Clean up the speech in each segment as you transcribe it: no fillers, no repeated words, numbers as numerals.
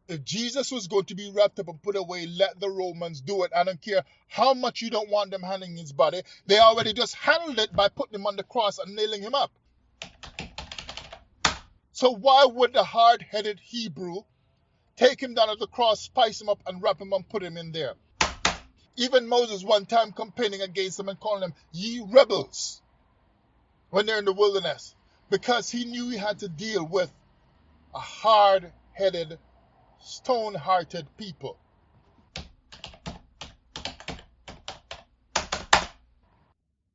If Jesus was going to be wrapped up and put away, let the Romans do it. I don't care how much you don't want them hanging his body. They already just handled it by putting him on the cross and nailing him up. So why would the hard-headed Hebrew take him down to the cross, spice him up, and wrap him and put him in there? Even Moses one time complaining against them and calling them ye rebels when they're in the wilderness, because he knew he had to deal with a hard-headed, stone-hearted people.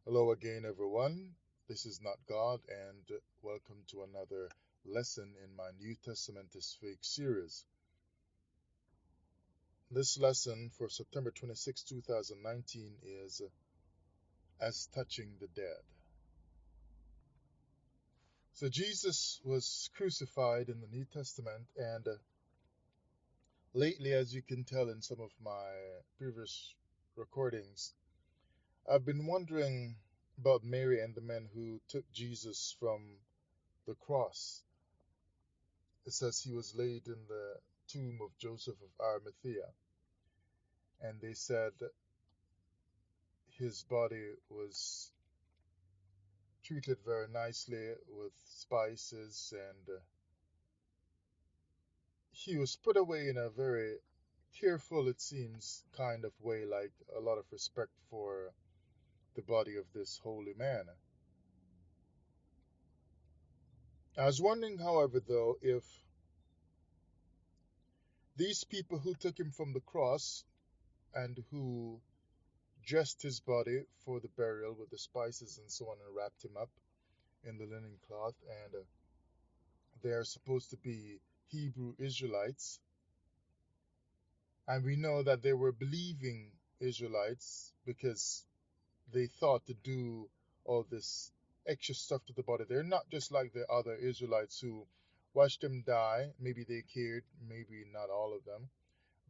Hello again, everyone. This is Not God, and welcome to another lesson in my New Testament is Fake series. This lesson for September 26, 2019 is As Touching the Dead. So Jesus was crucified in the New Testament, and lately, as you can tell in some of my previous recordings, I've been wondering about Mary and the men who took Jesus from the cross. It says he was laid in the tomb of Joseph of Arimathea, and they said his body was treated very nicely with spices, and he was put away in a very careful, it seems, kind of way, like a lot of respect for the body of this holy man. I was wondering, however, though, if these people who took him from the cross and who dressed his body for the burial with the spices and so on and wrapped him up in the linen cloth, and they are supposed to be Hebrew Israelites, and we know that they were believing Israelites because they thought to do all this extra stuff to the body. They're not just like the other Israelites who watched him die. Maybe they cared, maybe not all of them,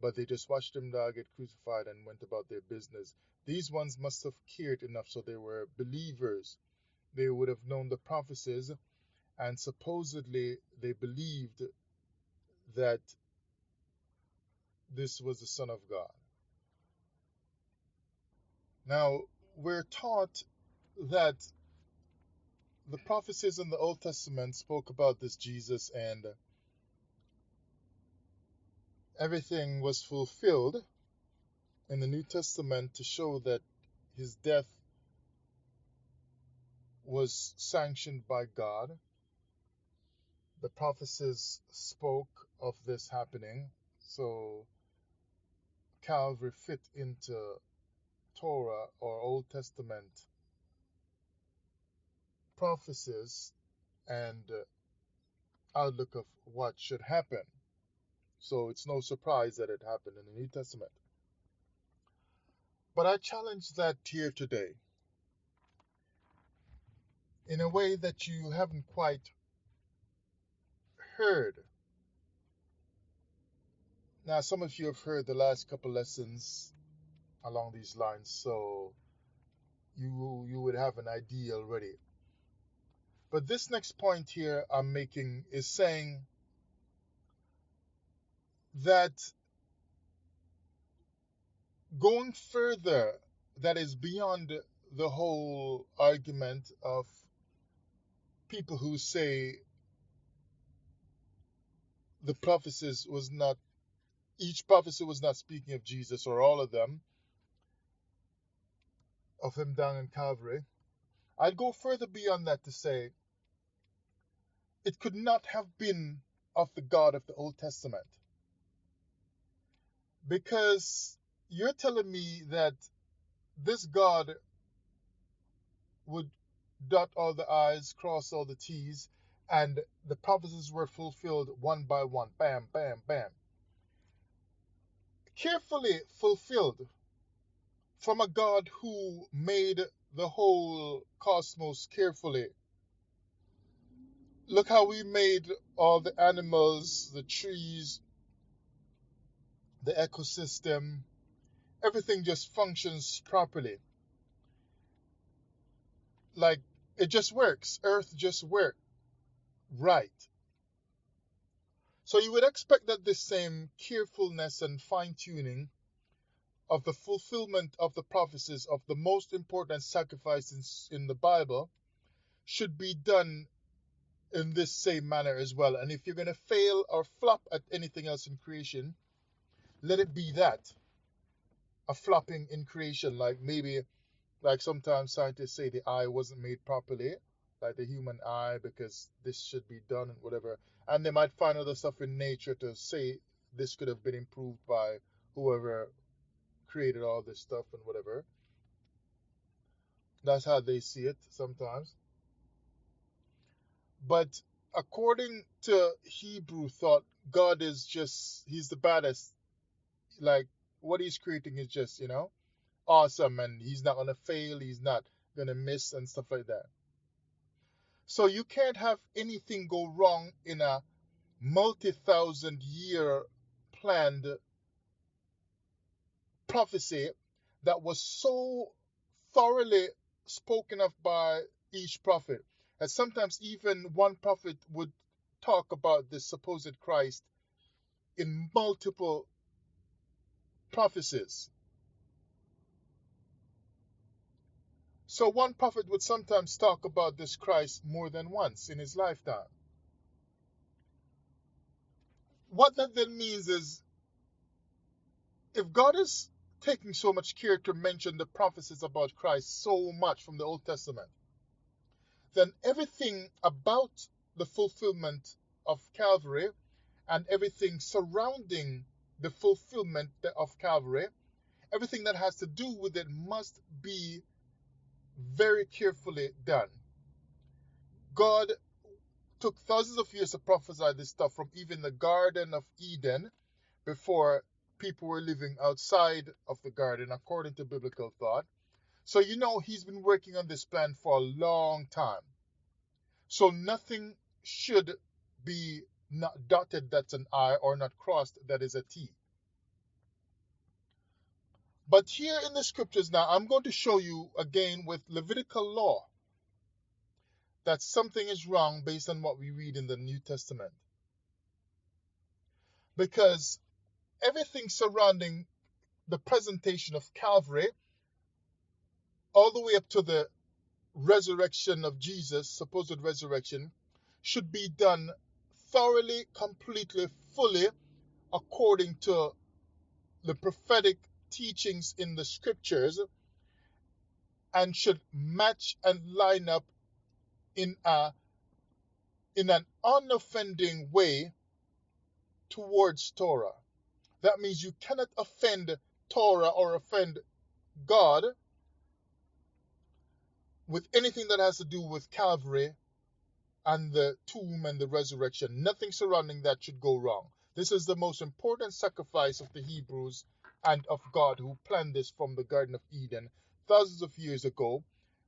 but they just watched him die, get crucified, and went about their business. These ones must have cared enough, so they were believers. They would have known the prophecies, and supposedly they believed that this was the Son of God. Now, we're taught that the prophecies in the Old Testament spoke about this Jesus, and everything was fulfilled in the New Testament to show that his death was sanctioned by God. The prophecies spoke of this happening, so Calvary fit into Torah or Old Testament prophecies and outlook of what should happen. So it's no surprise that it happened in the New Testament. But I challenge that here today in a way that you haven't quite heard. Now, some of you have heard the last couple lessons along these lines, so you would have an idea already. But this next point here I'm making is saying that going further, that is beyond the whole argument of people who say the prophecies was not, each prophecy was not speaking of Jesus or all of them, of him down in Calvary. I'd go further beyond that to say it could not have been of the God of the Old Testament. Because you're telling me that this God would dot all the I's, cross all the T's, and the prophecies were fulfilled one by one. Bam, bam, bam. Carefully fulfilled from a God who made the whole cosmos carefully. Look how we made all the animals, the trees, the ecosystem. Everything just functions properly. Like, it just works. Earth just works right. So you would expect that this same carefulness and fine-tuning of the fulfillment of the prophecies of the most important sacrifices in the Bible should be done in this same manner as well. And if you're going to fail or flop at anything else in creation, let it be that, a flopping in creation. Like maybe, like sometimes scientists say the eye wasn't made properly, like the human eye, because this should be done and whatever. And they might find other stuff in nature to say this could have been improved by whoever created all this stuff and whatever. That's how they see it sometimes. But according to Hebrew thought, God is just, he's the baddest. Like, what he's creating is just, awesome, and he's not going to fail, he's not going to miss, and stuff like that. So you can't have anything go wrong in a multi-thousand year planned prophecy that was so thoroughly spoken of by each prophet. And sometimes even one prophet would talk about the supposed Christ in multiple prophecies. So one prophet would sometimes talk about this Christ more than once in his lifetime. What that then means is, if God is taking so much care to mention the prophecies about Christ so much from the Old Testament, then everything about the fulfillment of Calvary and everything surrounding the fulfillment of Calvary, everything that has to do with it must be very carefully done. God took thousands of years to prophesy this stuff from even the Garden of Eden, before people were living outside of the garden, according to biblical thought. So he's been working on this plan for a long time. So nothing should be not dotted that's an I, or not crossed that is a T. But here in the scriptures now, I'm going to show you again with Levitical law that something is wrong based on what we read in the New Testament. Because everything surrounding the presentation of Calvary, all the way up to the resurrection of Jesus, supposed resurrection, should be done thoroughly, completely, fully, according to the prophetic teachings in the scriptures, and should match and line up in an unoffending way towards Torah. That means you cannot offend Torah or offend God with anything that has to do with Calvary and the tomb and the resurrection. Nothing surrounding that should go wrong. This is the most important sacrifice of the Hebrews and of God, who planned this from the Garden of Eden thousands of years ago.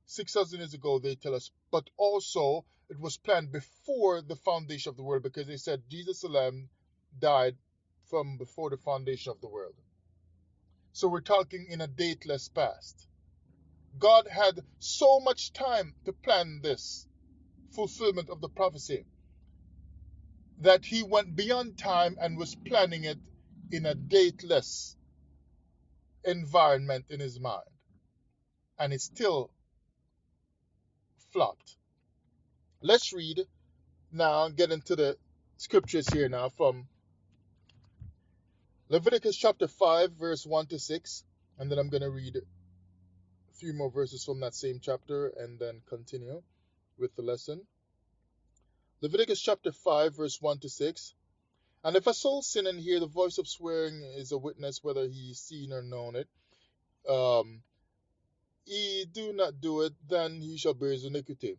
6,000 years ago, they tell us, but also it was planned before the foundation of the world, because they said Jesus alone died from before the foundation of the world. So we're talking in a dateless past. God had so much time to plan this fulfillment of the prophecy that he went beyond time and was planning it in a dateless environment in his mind. And it still flopped. Let's read now, get into the scriptures here now from Leviticus chapter 5, verse 1 to 6. And then I'm going to read a few more verses from that same chapter and then continue with the lesson. Leviticus chapter 5, verse 1 to 6. And if a soul sin and hear the voice of swearing is a witness whether he seen or known it, he do not do it, then he shall bear his iniquity.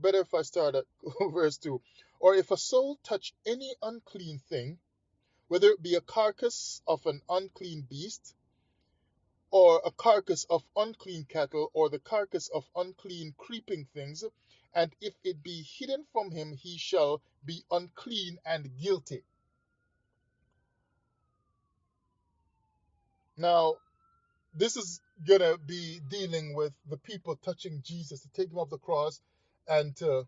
Better if I start at verse 2. Or if a soul touch any unclean thing, whether it be a carcass of an unclean beast, or a carcass of unclean cattle, or the carcass of unclean creeping things, and if it be hidden from him, he shall be unclean and guilty. Now, this is going to be dealing with the people touching Jesus, to take him off the cross and to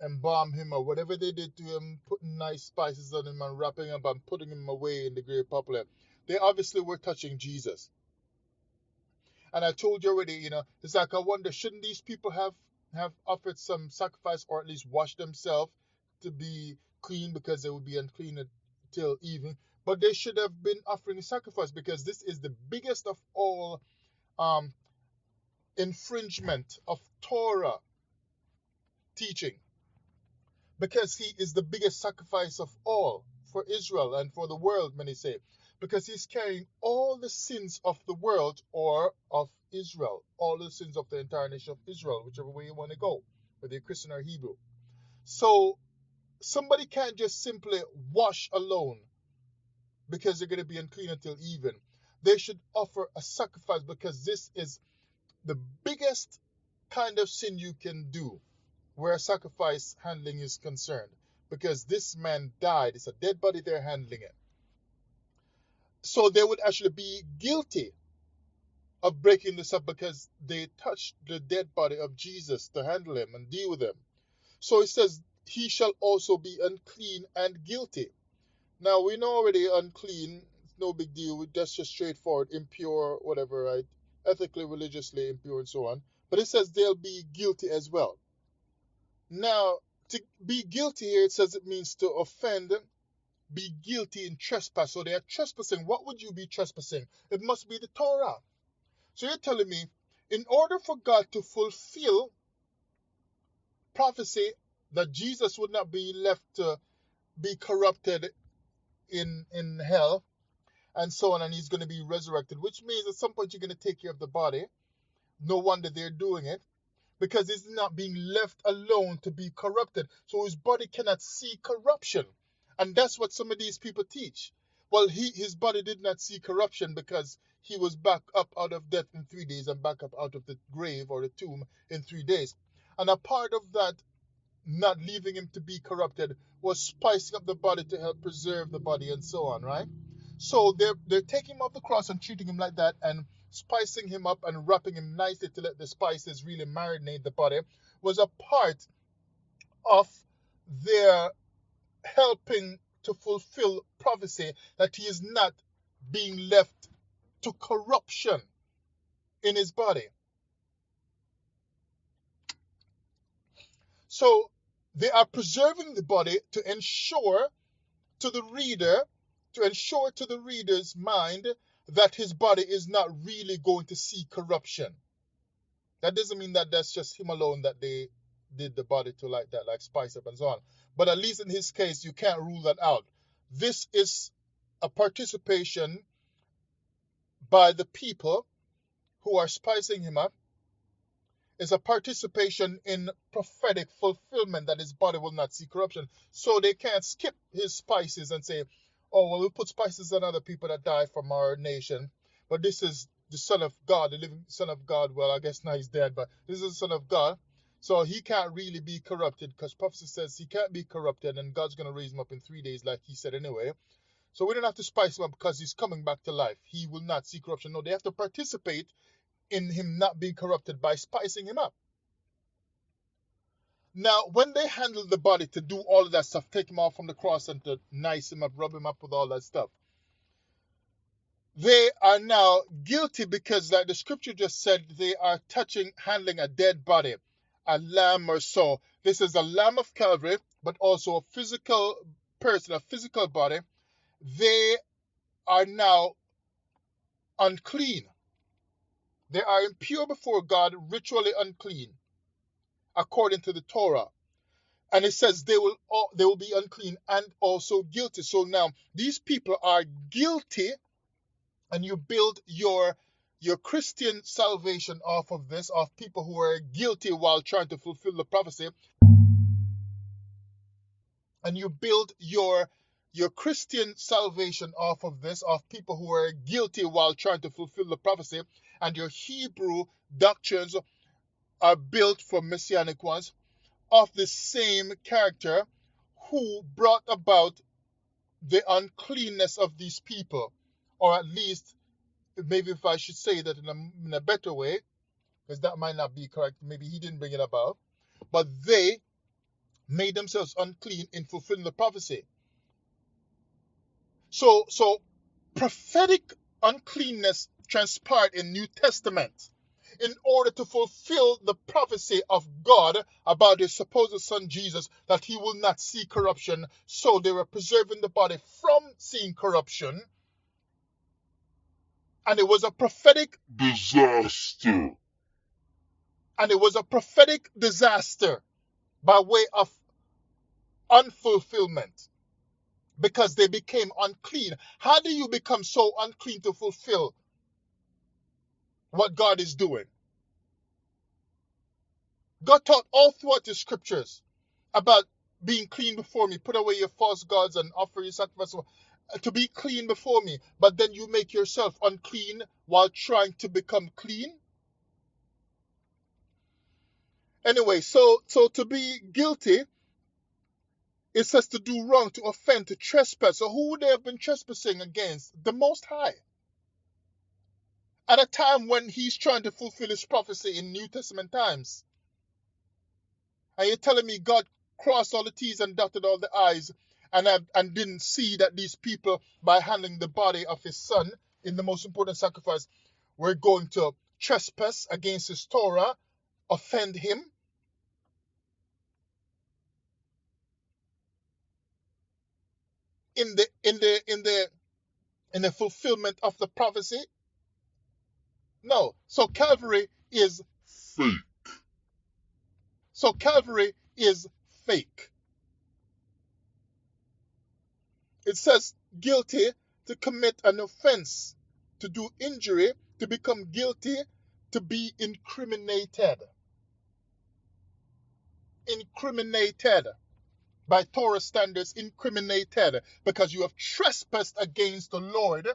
embalm him or whatever they did to him, putting nice spices on him and wrapping him up and putting him away in the grave properly, they obviously were touching Jesus. And I told you already, it's like I wonder, shouldn't these people have offered some sacrifice or at least washed themselves to be clean, because they would be unclean till evening? But they should have been offering a sacrifice, because this is the biggest of all infringement of Torah teaching, because he is the biggest sacrifice of all for Israel and for the world, many say, because he's carrying all the sins of the world or of Israel, all the sins of the entire nation of Israel, whichever way you want to go, whether you're Christian or Hebrew. So somebody can't just simply wash alone because they're going to be unclean until even. They should offer a sacrifice, because this is the biggest kind of sin you can do where sacrifice handling is concerned, because this man died. It's a dead body, they're handling it. So they would actually be guilty of breaking this up, because they touched the dead body of Jesus to handle him and deal with him. So it says, he shall also be unclean and guilty. Now we know already unclean, no big deal, that's just straightforward, impure, whatever, right? Ethically, religiously impure and so on. But it says they'll be guilty as well. Now, to be guilty here, it says it means to offend, be guilty in trespass. So they are trespassing. What would you be trespassing? It must be the Torah. So you're telling me, in order for God to fulfill prophecy that Jesus would not be left to be corrupted in hell and so on, and he's going to be resurrected, which means at some point you're going to take care of the body. No wonder they're doing it, because he's not being left alone to be corrupted. So his body cannot see corruption. And that's what some of these people teach. Well, his body did not see corruption because he was back up out of death in 3 days and back up out of the grave or the tomb in 3 days. And a part of that, not leaving him to be corrupted, was spicing up the body to help preserve the body and so on, right? So they're taking him off the cross and treating him like that and spicing him up and wrapping him nicely to let the spices really marinate the body, was a part of their helping to fulfill prophecy that he is not being left to corruption in his body. So they are preserving the body to ensure to the reader's mind that his body is not really going to see corruption. That doesn't mean that that's just him alone that they did the body to like that, like spice up and so on. But at least in his case, you can't rule that out. This is a participation by the people who are spicing him up, is a participation in prophetic fulfillment that his body will not see corruption. So they can't skip his spices and say, oh, well, we'll put spices on other people that die from our nation, but this is the Son of God, the living Son of God. Well, I guess now he's dead, but this is the Son of God. So he can't really be corrupted, because prophecy says he can't be corrupted, and God's going to raise him up in 3 days like he said anyway. So we don't have to spice him up because he's coming back to life. He will not see corruption. No, they have to participate in him not being corrupted by spicing him up. Now, when they handle the body to do all of that stuff, take him off from the cross and to nice him up, rub him up with all that stuff, they are now guilty, because like the scripture just said, they are handling a dead body, a lamb or so. This is a lamb of Calvary, but also a physical person, a physical body. They are now unclean. They are impure before God, ritually unclean, according to the Torah. And it says they will be unclean and also guilty. So now these people are guilty, and you build your Christian salvation off of this, of people who are guilty while trying to fulfill the prophecy. And you build your Christian salvation off of this, of people who are guilty while trying to fulfill the prophecy. And your Hebrew doctrines are built from Messianic ones of the same character who brought about the uncleanness of these people. Or at least, maybe if I should say that in a better way, because that might not be correct, maybe he didn't bring it about, but they made themselves unclean in fulfilling the prophecy. So prophetic uncleanness transpired in New Testament in order to fulfill the prophecy of God about his supposed son Jesus, that he will not see corruption. So they were preserving the body from seeing corruption. And it was a prophetic disaster. And it was a prophetic disaster by way of unfulfillment, because they became unclean. How do you become so unclean to fulfill what God is doing? God taught all throughout the scriptures about being clean before me. Put away your false gods and offer your sacrifice to be clean before me. But then you make yourself unclean while trying to become clean. Anyway, so to be guilty, it says to do wrong, to offend, to trespass. So who would they have been trespassing against? The Most High. At a time when he's trying to fulfill his prophecy in New Testament times. And you're telling me God crossed all the T's and dotted all the I's and didn't see that these people, by handling the body of his son in the most important sacrifice, were going to trespass against his Torah, offend him? In the fulfillment of the prophecy? No. So Calvary is fake. So Calvary is fake. It says guilty, to commit an offense, to do injury, to become guilty, to be incriminated. Incriminated. By Torah standards, incriminated, because you have trespassed against the Lord,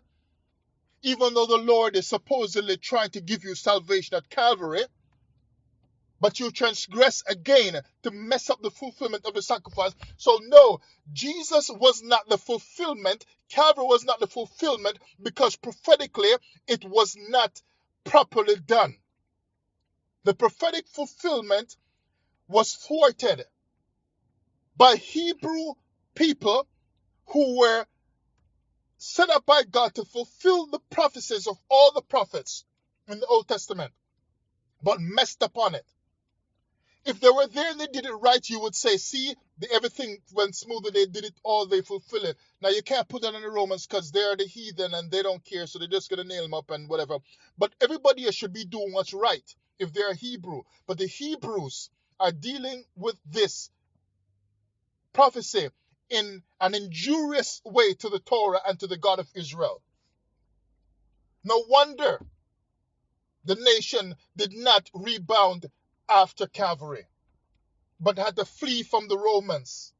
even though the Lord is supposedly trying to give you salvation at Calvary. But you transgress again to mess up the fulfillment of the sacrifice. So no, Jesus was not the fulfillment. Calvary was not the fulfillment, because prophetically it was not properly done. The prophetic fulfillment was thwarted by Hebrew people who were set up by God to fulfill the prophecies of all the prophets in the Old Testament, but messed up on it. If they were there and they did it right, you would say, see, everything went smoothly, they did it all, they fulfill it. Now, you can't put that on the Romans because they're the heathen and they don't care, so they're just going to nail them up and whatever. But everybody here should be doing what's right if they're Hebrew. But the Hebrews are dealing with this prophecy in an injurious way to the Torah and to the God of Israel. No wonder the nation did not rebound after Calvary, but had to flee from the Romans,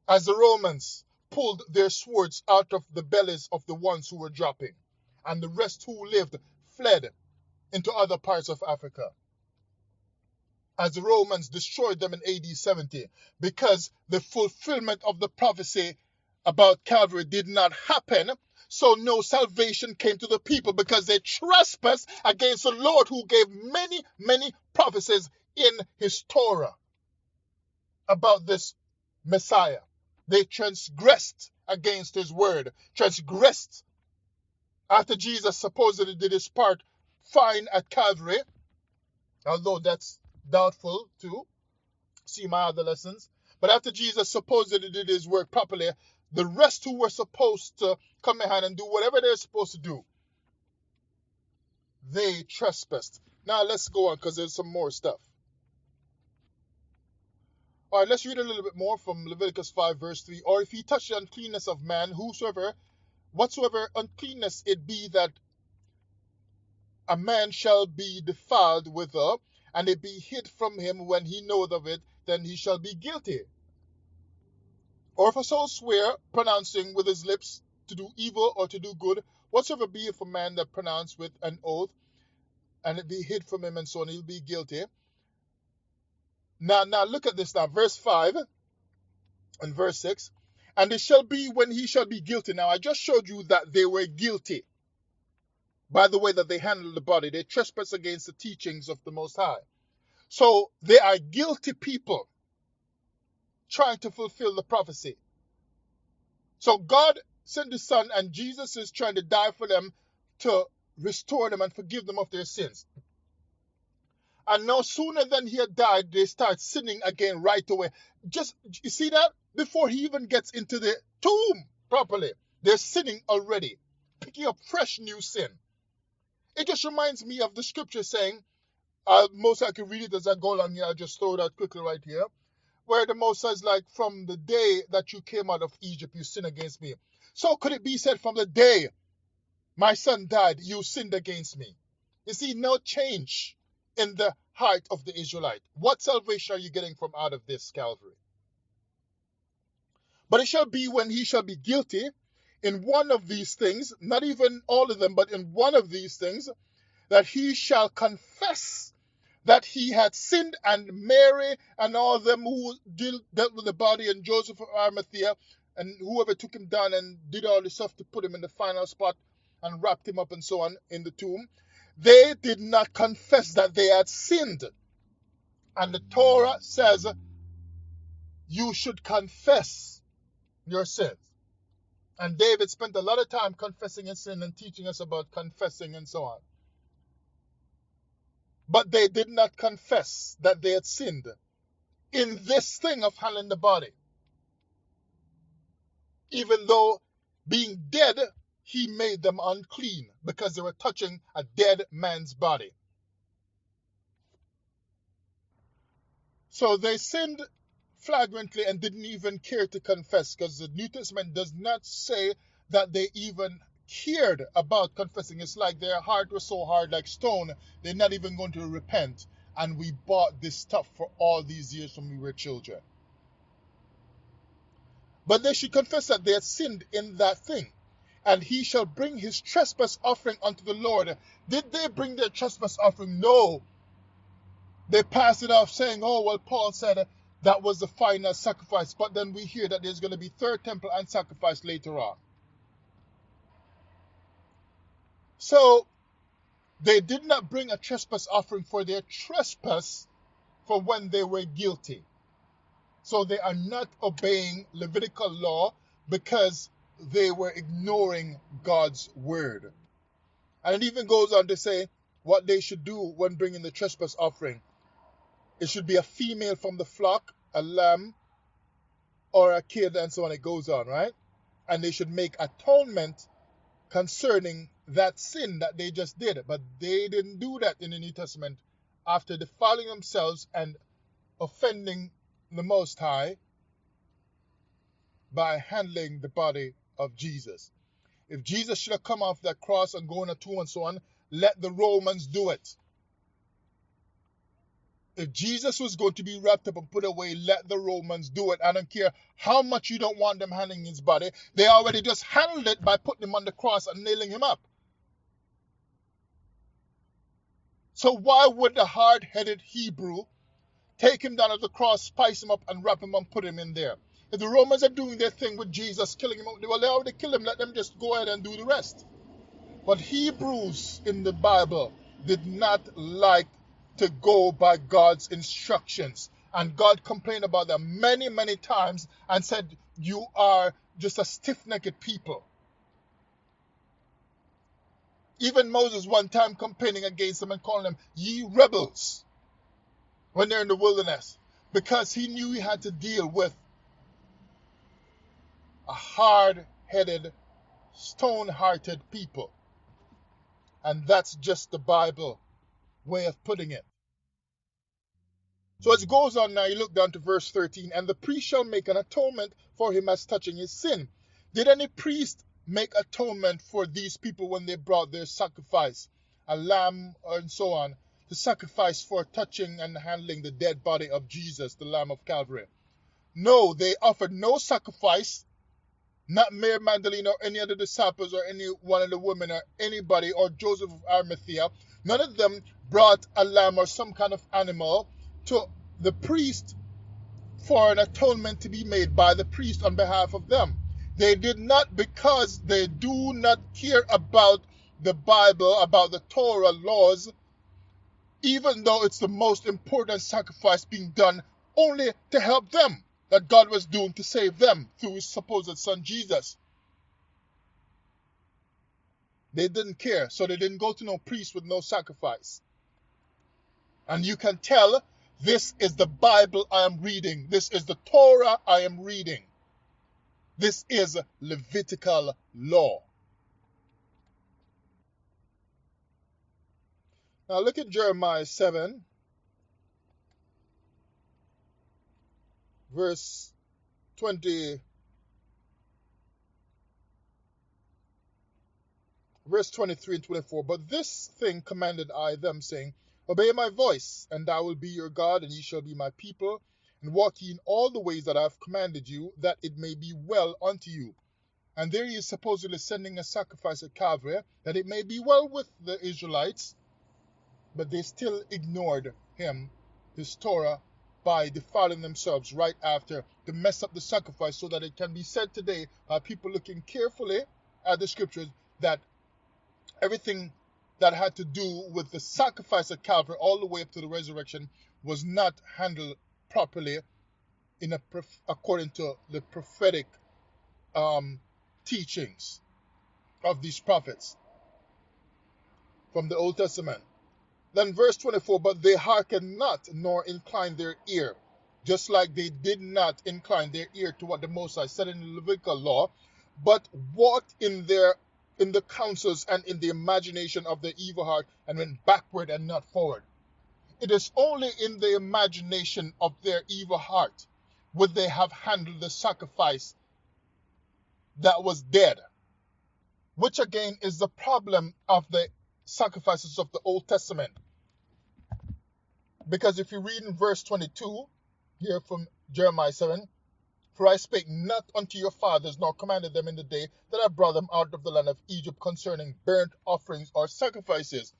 as the Romans pulled their swords out of the bellies of the ones who were dropping, and the rest who lived fled into other parts of Africa, as the Romans destroyed them in AD 70, because the fulfillment of the prophecy about Calvary did not happen. So no salvation came to the people, because they trespassed against the Lord, who gave many, many prophecies in his Torah about this Messiah. They transgressed against his word, transgressed after Jesus supposedly did his part fine at Calvary, although that's doubtful too. See my other lessons. But after Jesus supposedly did his work properly, the rest who were supposed to come behind and do whatever they're supposed to do, they trespassed. Now let's go on, because there's some more stuff. All right, let's read a little bit more from Leviticus 5 verse 3. Or if he touch the uncleanness of man, whatsoever uncleanness it be, that a man shall be defiled with her, and it be hid from him when he knoweth of it, then he shall be guilty. Or if a soul swear, pronouncing with his lips to do evil or to do good, whatsoever be if a man that pronounce with an oath, and it be hid from him, and so on, he'll be guilty. Now look at this now, verse 5 and verse 6. And it shall be when he shall be guilty. Now I just showed you that they were guilty by the way that they handled the body. They trespass against the teachings of the Most High. So they are guilty people. trying to fulfill the prophecy. So God sent the Son, and Jesus is trying to die for them to restore them and forgive them of their sins. And no sooner than he had died, they start sinning again right away. Just, you see that? Before he even gets into the tomb properly, they're sinning already, picking up fresh new sin. It just reminds me of the scripture saying, most I can read it as I go along here, I'll just throw that quickly right here, where the Most says, like, from the day that you came out of Egypt, you sinned against me. So could it be said, from the day my son died, you sinned against me? You see, no change in the heart of the Israelite. What salvation are you getting from out of this Calvary? But it shall be when he shall be guilty in one of these things, not even all of them, but in one of these things, that he shall confess that he had sinned, and Mary and all them who dealt with the body, and Joseph of Arimathea, and whoever took him down and did all the stuff to put him in the final spot and wrapped him up and so on in the tomb, they did not confess that they had sinned. And the Torah says you should confess your sins. And David spent a lot of time confessing his sin and teaching us about confessing and so on. But they did not confess that they had sinned in this thing of handling the body. Even though being dead, he made them unclean because they were touching a dead man's body. So they sinned flagrantly and didn't even care to confess, because the New Testament does not say that they even cared about confessing. It's like their heart was so hard like stone, they're not even going to repent. And we bought this stuff for all these years when we were children. But they should confess that they had sinned in that thing. And he shall bring his trespass offering unto the Lord. Did they bring their trespass offering? No. They passed it off saying, oh, well, Paul said that was the final sacrifice. But then we hear that there's going to be third temple and sacrifice later on. So they did not bring a trespass offering for their trespass for when they were guilty. So they are not obeying Levitical law because they were ignoring God's word. And it even goes on to say what they should do when bringing the trespass offering. It should be a female from the flock, a lamb, or a kid, and so on. It goes on, right? And they should make atonement concerning that sin that they just did. But they didn't do that in the New Testament after defiling themselves and offending the Most High by handling the body of Jesus. If Jesus should have come off that cross and go in a tomb and so on, let the Romans do it. If Jesus was going to be wrapped up and put away, let the Romans do it. I don't care how much you don't want them handling his body. They already just handled it by putting him on the cross and nailing him up. So why would the hard-headed Hebrew take him down at the cross, spice him up, and wrap him and put him in there? If the Romans are doing their thing with Jesus, killing him, well, they already killed him. Let them just go ahead and do the rest. But Hebrews in the Bible did not like to go by God's instructions. And God complained about them many, many times and said, you are just a stiff-necked people. Even Moses one time complaining against them and calling them, ye rebels, when they're in the wilderness, because he knew he had to deal with a hard-headed, stone-hearted people. And that's just the Bible way of putting it. So as it goes on now, you look down to verse 13, and the priest shall make an atonement for him as touching his sin. Did any priest make atonement for these people when they brought their sacrifice, a lamb and so on, to sacrifice for touching and handling the dead body of Jesus, the Lamb of Calvary? No, they offered no sacrifice. Not Mary Magdalene or any other disciples or any one of the women or anybody or Joseph of Arimathea. None of them brought a lamb or some kind of animal to the priest for an atonement to be made by the priest on behalf of them. They did not, because they do not care about the Bible, about the Torah laws, even though it's the most important sacrifice being done only to help them. that God was doing to save them through his supposed son Jesus. They didn't care, so they didn't go to no priest with no sacrifice. And you can tell, this is the Bible I am reading. This is the Torah I am reading. This is Levitical law. Now look at Jeremiah 7, verse 20. Verse 23 and 24. But this thing commanded I them, saying, Obey my voice, and I will be your God, and ye shall be my people, and walk ye in all the ways that I have commanded you, that it may be well unto you. And there he is supposedly sending a sacrifice at Calvary, that it may be well with the Israelites, but they still ignored him, his Torah, by defiling themselves right after to mess up the sacrifice, so that it can be said today by people looking carefully at the scriptures that everything that had to do with the sacrifice at Calvary all the way up to the resurrection was not handled properly according to the prophetic teachings of these prophets from the Old Testament. Then verse 24, but they hearkened not, nor inclined their ear, just like they did not incline their ear to what the Most High said in the Levitical law, but walked in the counsels and in the imagination of their evil heart, and went backward and not forward. It is only in the imagination of their evil heart would they have handled the sacrifice that was dead, which again is the problem of the sacrifices of the Old Testament. Because if you read in verse 22, here from Jeremiah 7, for I spake not unto your fathers, nor commanded them in the day that I brought them out of the land of Egypt concerning burnt offerings or sacrifices.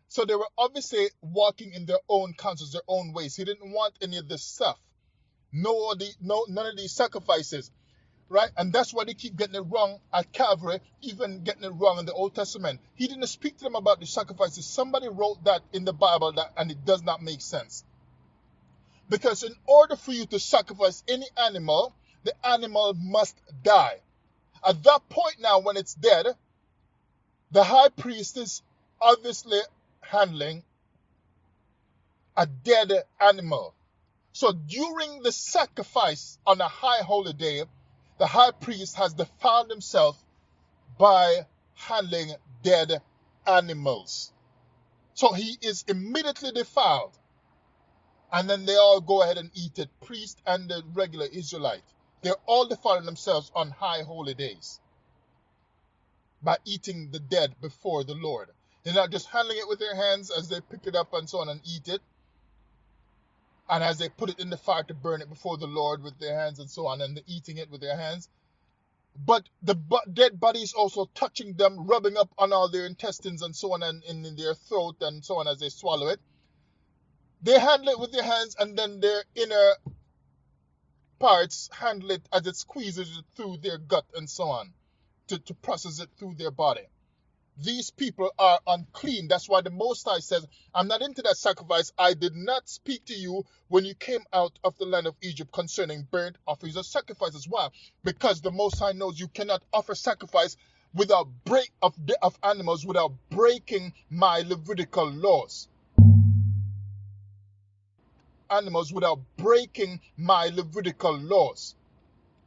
So they were obviously walking in their own counsels, their own ways. He didn't want any of this stuff. None of these sacrifices. Right? And that's why they keep getting it wrong at Calvary, even getting it wrong in the Old Testament. He didn't speak to them about the sacrifices. Somebody wrote that in the Bible, and it does not make sense. Because in order for you to sacrifice any animal, the animal must die. At that point now, when it's dead, the high priest is obviously handling a dead animal. So during the sacrifice on a high holy day, the high priest has defiled himself by handling dead animals. So he is immediately defiled. And then they all go ahead and eat it, priest and the regular Israelite. They're all defiling themselves on high holy days by eating the dead before the Lord. They're not just handling it with their hands as they pick it up and so on and eat it, and as they put it in the fire to burn it before the Lord with their hands and so on, and eating it with their hands. But the dead body is also touching them, rubbing up on all their intestines and so on, and in their throat and so on as they swallow it. They handle it with their hands, and then their inner parts handle it as it squeezes it through their gut and so on, to process it through their body. These people are unclean. That's why the Most High says, I'm not into that sacrifice. I did not speak to you when you came out of the land of Egypt concerning burnt offerings or sacrifices. Why? Because the Most High knows you cannot offer sacrifice without of animals without breaking my Levitical laws. Animals without breaking my Levitical laws.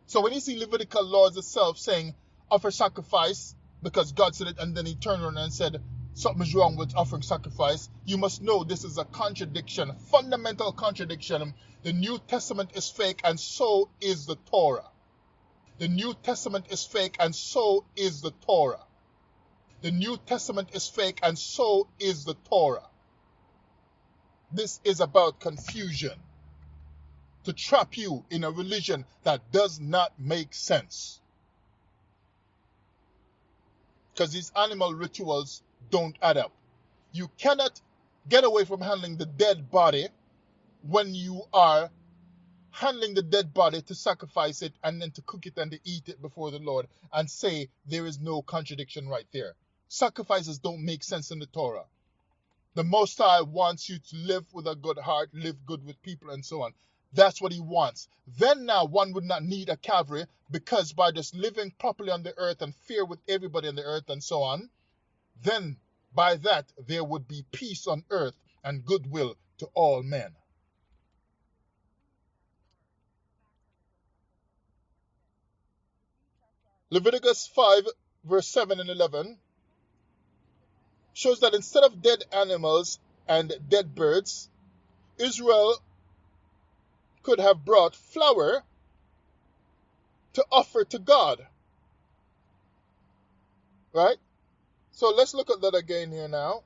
So when you see Levitical laws itself saying offer sacrifice, because God said it, and then he turned around and said something is wrong with offering sacrifice, you must know this is a contradiction, fundamental contradiction. The New Testament is fake, and so is the Torah. The New Testament is fake, and so is the Torah. The New Testament is fake, and so is the Torah. This is about confusion, to trap you in a religion that does not make sense. Because these animal rituals don't add up. You cannot get away from handling the dead body when you are handling the dead body to sacrifice it and then to cook it and to eat it before the Lord and say there is no contradiction right there. Sacrifices don't make sense in the Torah. The Most High wants you to live with a good heart, live good with people and so on. That's what he wants. Then now one would not need a cavalry, because by just living properly on the earth and fear with everybody on the earth and so on, then by that there would be peace on earth and goodwill to all men. Leviticus 5 verse 7 and 11 shows that instead of dead animals and dead birds, Israel could have brought flour to offer to God. Right? So let's look at that again here now.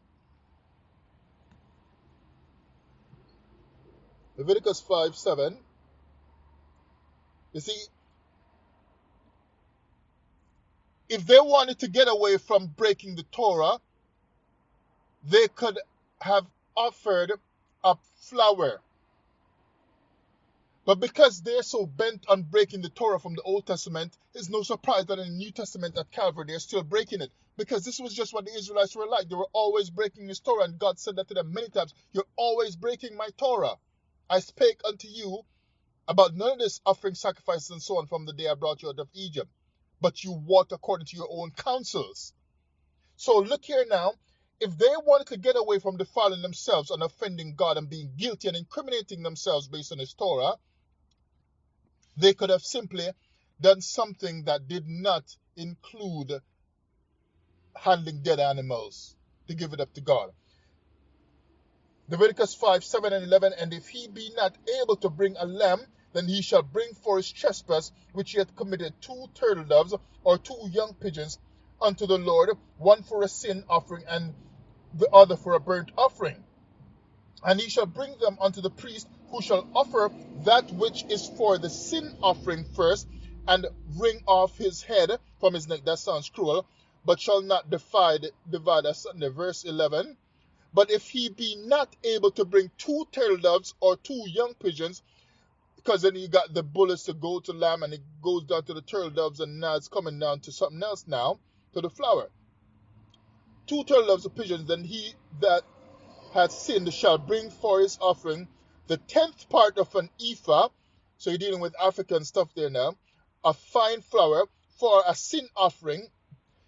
Leviticus 5, 7. You see, if they wanted to get away from breaking the Torah, they could have offered up flour. But because they're so bent on breaking the Torah from the Old Testament, it's no surprise that in the New Testament at Calvary, they're still breaking it. Because this was just what the Israelites were like. They were always breaking his Torah, and God said that to them many times, "You're always breaking my Torah. I spake unto you about none of this offering sacrifices and so on from the day I brought you out of Egypt. But you walked according to your own counsels." So look here now. If they wanted to get away from defiling themselves and offending God and being guilty and incriminating themselves based on his Torah, they could have simply done something that did not include handling dead animals to give it up to God. Leviticus 5, 7 and 11, and if he be not able to bring a lamb, then he shall bring for his trespass, which he hath committed, 2 turtle doves or 2 young pigeons unto the Lord, one for a sin offering and the other for a burnt offering. And he shall bring them unto the priest, who shall offer that which is for the sin offering first, and wring off his head from his neck. That sounds cruel, but shall not divide asunder. Verse 11. But if he be not able to bring 2 turtle doves or 2 young pigeons, because then you got the bullets to go to lamb, and it goes down to the turtle doves, and now it's coming down to something else now, to the flour. 2 turtle doves or pigeons, then he that hath sinned shall bring for his offering the 10th part of an ephah, so you're dealing with African stuff there now, of fine flour for a sin offering.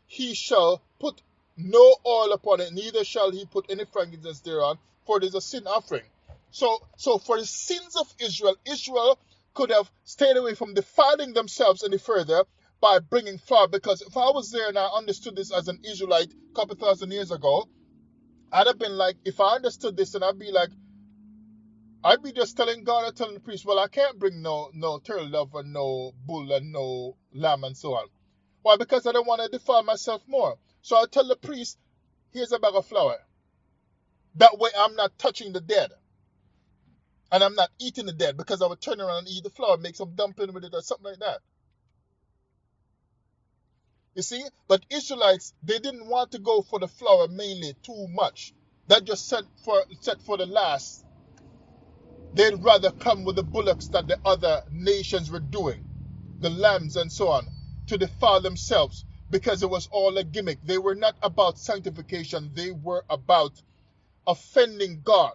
He shall put no oil upon it, neither shall he put any frankincense thereon, for it is a sin offering. So for the sins of Israel, Israel could have stayed away from defiling themselves any further by bringing flour. Because if I was there and I understood this as an Israelite a couple thousand years ago, I'd have been like, if I understood this, and I'd be just telling God and telling the priest, well, I can't bring no turtle dove and no bull and no lamb and so on. Why? Because I don't want to defile myself more. So I tell the priest, here's a bag of flour. That way I'm not touching the dead. And I'm not eating the dead, because I would turn around and eat the flour, make some dumpling with it or something like that. You see? But Israelites, they didn't want to go for the flour mainly too much. That just set for the last. They'd rather come with the bullocks that the other nations were doing, the lambs and so on, to defile themselves, because it was all a gimmick. They were not about sanctification. They were about offending God,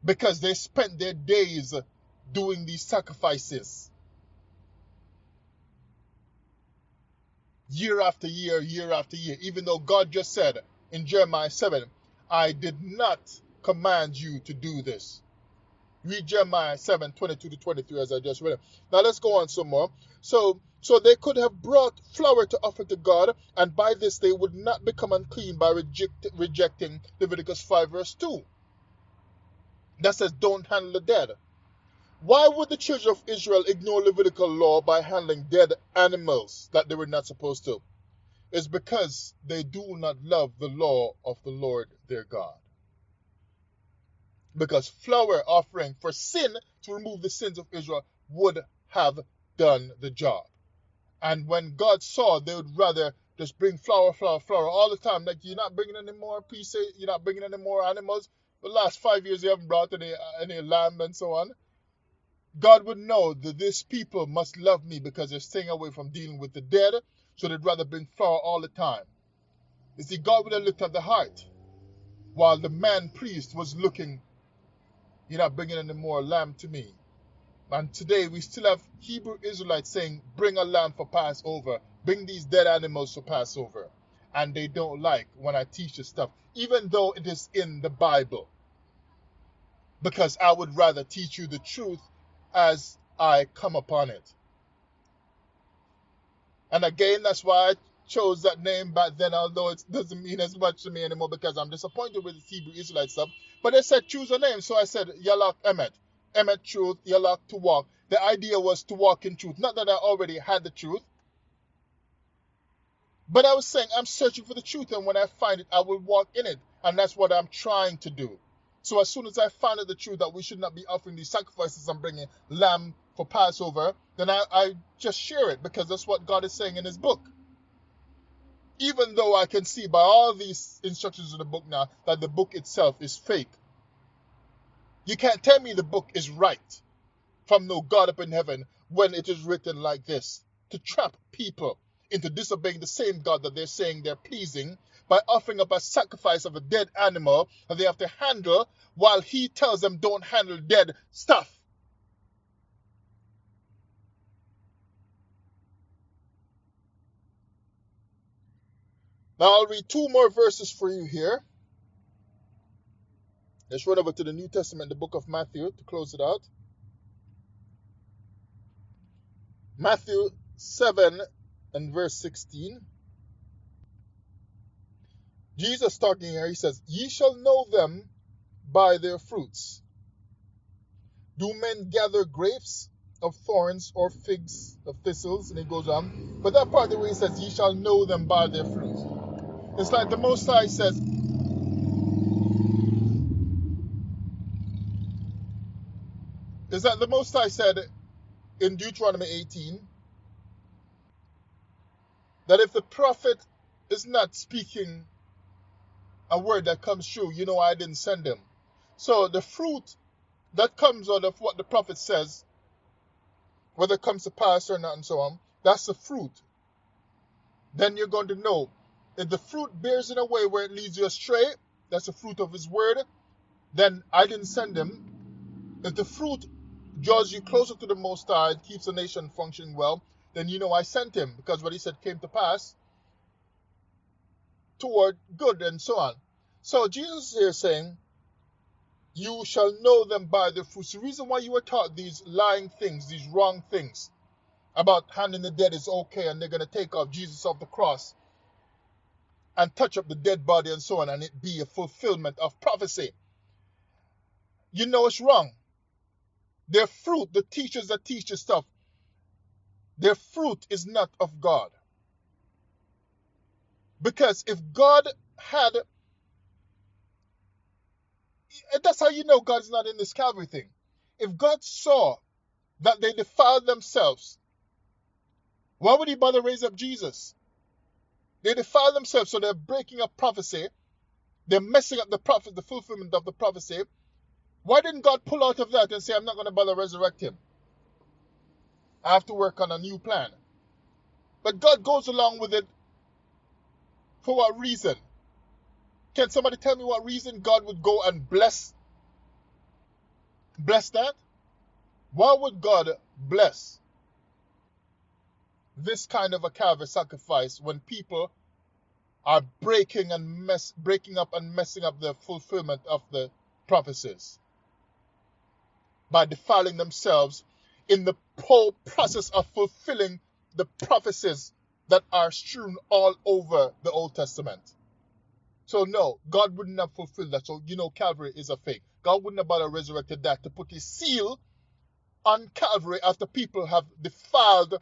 because they spent their days doing these sacrifices. Year after year, year after year, even though God just said in Jeremiah 7, I did not command you to do this. Read Jeremiah 7, 22 to 23 as I just read it. Now let's go on some more. So they could have brought flour to offer to God, and by this they would not become unclean by rejecting Leviticus 5 verse 2. That says don't handle the dead. Why would the children of Israel ignore Levitical law by handling dead animals that they were not supposed to? It's because they do not love the law of the Lord their God. Because flour offering for sin, to remove the sins of Israel, would have done the job. And when God saw they would rather just bring flour all the time, like, you're not bringing any more pieces, you're not bringing any more animals. The last 5 years you haven't brought any lamb and so on. God would know that this people must love me because they're staying away from dealing with the dead, so they'd rather bring flour all the time. You see, God would have looked at the heart, while the man priest was looking You're not bringing any more lamb to me. And today we still have Hebrew Israelites saying, bring a lamb for Passover. Bring these dead animals for Passover. And they don't like when I teach this stuff, even though it is in the Bible. Because I would rather teach you the truth as I come upon it. And again, that's why I chose that name back then, although it doesn't mean as much to me anymore because I'm disappointed with the Hebrew Israelite stuff. But they said choose a name, so I said Yalak Emet. Emet truth, Yalak to walk. The idea was to walk in truth. Not that I already had the truth, but I was saying I'm searching for the truth, and when I find it, I will walk in it. And that's what I'm trying to do. So as soon as I found out the truth that we should not be offering these sacrifices and bringing lamb for Passover, then I just share it because that's what God is saying in his book. Even though I can see by all these instructions in the book now that the book itself is fake. You can't tell me the book is right from no God up in heaven when it is written like this. To trap people into disobeying the same God that they're saying they're pleasing by offering up a sacrifice of a dead animal that they have to handle while he tells them don't handle dead stuff. Now I'll read two more verses for you here. Let's run over to the New Testament, the book of Matthew, to close it out. Matthew 7 and verse 16. Jesus talking here, he says, ye shall know them by their fruits. Do men gather grapes of thorns or figs of thistles? And he goes on. But that part where he says, ye shall know them by their fruits. It's like the Most High says, is that the Most High said in Deuteronomy 18 that if the prophet is not speaking a word that comes true, you know I didn't send him. So the fruit that comes out of what the prophet says, whether it comes to pass or not and so on, that's the fruit. Then you're going to know. If the fruit bears in a way where it leads you astray, that's the fruit of his word, then I didn't send him. If the fruit draws you closer to the Most High and keeps the nation functioning well, then you know I sent him, because what he said came to pass toward good and so on. So Jesus is here saying, you shall know them by their fruits. The reason why you were taught these lying things, these wrong things, about handing the dead is okay and they're going to take off Jesus off the cross and touch up the dead body and so on, and it be a fulfillment of prophecy. You know it's wrong. Their fruit, the teachers that teach this stuff, their fruit is not of God. Because if God had, that's how you know God's not in this Calvary thing. If God saw that they defiled themselves, why would he bother raise up Jesus? They defile themselves, so they're breaking up prophecy. They're messing up the prophet, the fulfillment of the prophecy. Why didn't God pull out of that and say, I'm not going to bother resurrect him? I have to work on a new plan. But God goes along with it for what reason? Can somebody tell me what reason God would go and bless that? Why would God bless this kind of a Calvary sacrifice when people are breaking up and messing up the fulfillment of the prophecies by defiling themselves in the whole process of fulfilling the prophecies that are strewn all over the Old Testament? So no, God wouldn't have fulfilled that. So you know Calvary is a fake. God wouldn't have bother resurrected that to put his seal on Calvary after people have defiled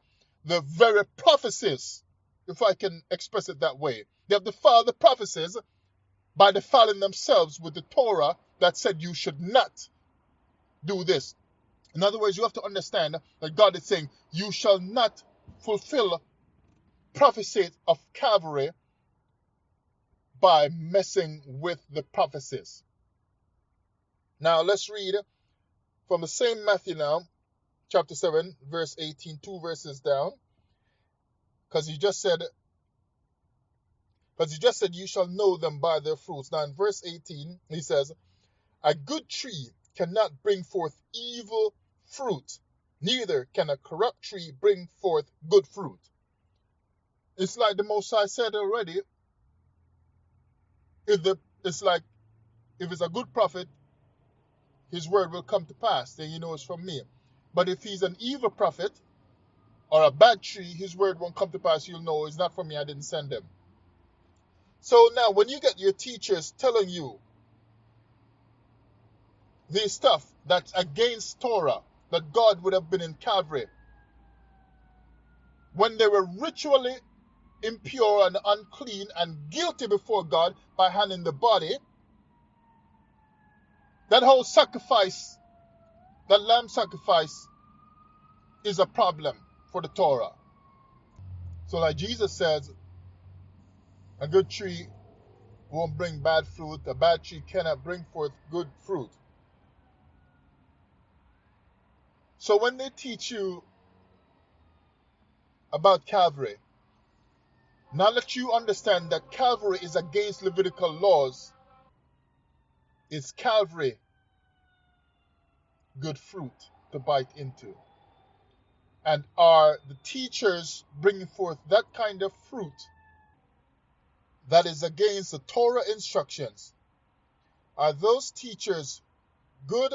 the very prophecies, if I can express it that way. They have defiled the prophecies by defiling themselves with the Torah that said you should not do this. In other words, you have to understand that God is saying you shall not fulfill prophecies of Calvary by messing with the prophecies. Now let's read from the same Matthew now, chapter 7, verse 18, 2 verses down. Because he just said, you shall know them by their fruits. Now in verse 18, he says, a good tree cannot bring forth evil fruit, neither can a corrupt tree bring forth good fruit. It's like the Most High said already, it's like, if it's a good prophet, his word will come to pass, then you know it's from me. But if he's an evil prophet or a bad tree, his word won't come to pass, you'll know it's not from me, I didn't send him. So now when you get your teachers telling you this stuff that's against Torah, that God would have been in Calvary, when they were ritually impure and unclean and guilty before God by handling the body, that whole sacrifice, that lamb sacrifice, is a problem for the Torah. So like Jesus says, a good tree won't bring bad fruit, a bad tree cannot bring forth good fruit. So when they teach you about Calvary, now that you understand that Calvary is against Levitical laws, is Calvary good fruit to bite into? And are the teachers bringing forth that kind of fruit that is against the Torah instructions? Are those teachers good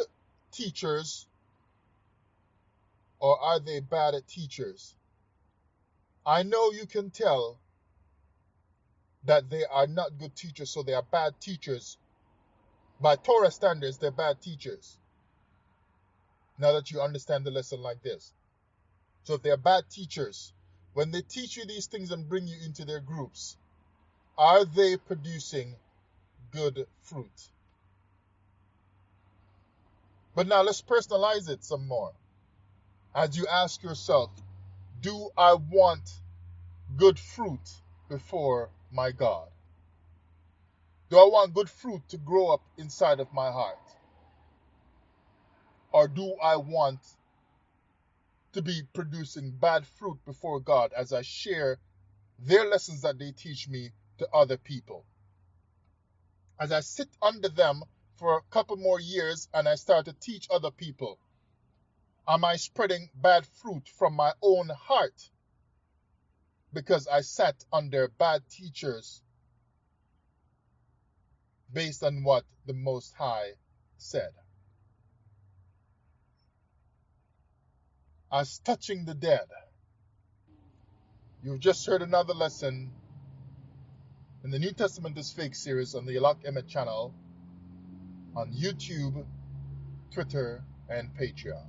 teachers, or are they bad teachers? I know you can tell that they are not good teachers, so they are bad teachers. By Torah standards, they're bad teachers. Now that you understand the lesson like this. So if they're bad teachers, when they teach you these things and bring you into their groups, are they producing good fruit? But now let's personalize it some more. As you ask yourself, do I want good fruit before my God? Do I want good fruit to grow up inside of my heart? Or do I want to be producing bad fruit before God as I share their lessons that they teach me to other people? As I sit under them for a couple more years and I start to teach other people, am I spreading bad fruit from my own heart because I sat under bad teachers based on what the Most High said? As touching the dead, you've just heard another lesson in the New Testament is Fake series on the Yalak Emet channel on YouTube, Twitter, and Patreon.